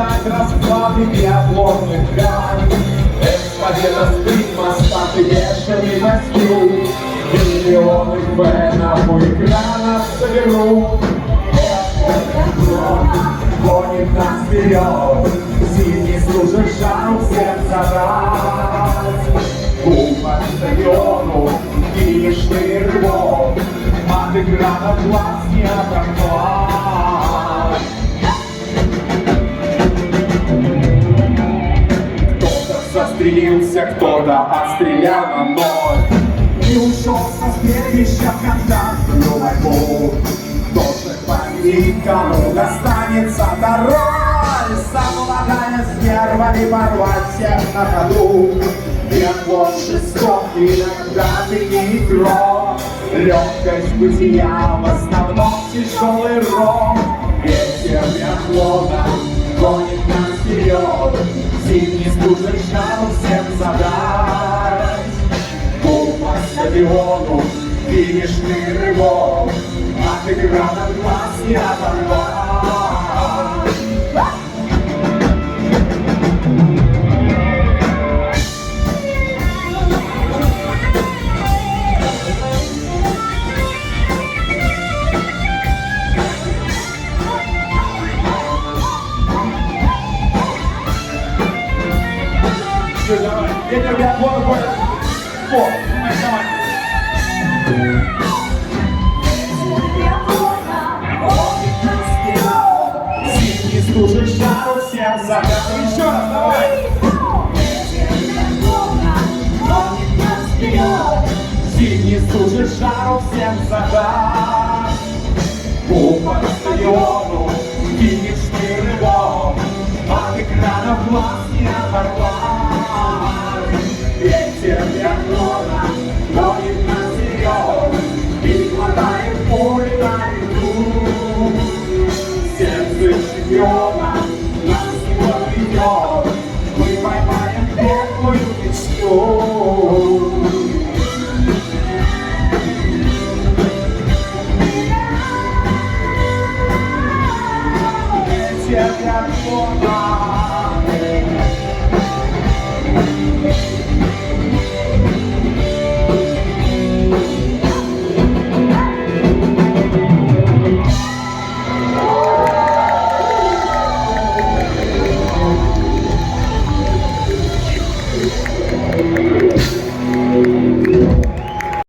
наблюдать расклады биатлонных ган. Эстафета, спринт, моста, бешеный костюм. Миллионы фенов у экранов соберут. Гонит нас вперед, зимний служит жару всем задать. По стадиону финишный рывок, от экрана глаз не оторвать. Кто-то застрелился, кто-то отстрелял на ноль и ушел со стрельбища в контактную борьбу. Тоже победит, кому достанется второй. Совладая с нервами, порвать всех на ходу. Биатлон жесток, иногда ты не игрок. Легкость бытия, в основном тяжелый рок. Ветер биатлона гонит нас вперед. Зимний стужа жару всем задать. По стадиону финишный рывок, от экрана глаз не оторвать. Давай, ветер биатлона будет. Вот, давай. Зимний стужа жару всем задать. Еще раз, давай. Зимний стужа жару всем задать. По стадиону финишный рывок, от экранов глаз не оторвать. Ветер биатлона гонит нас вперед и хватает пуль на лету. Сердце чемпиона нас его ведет, мы поймаем первую мечту.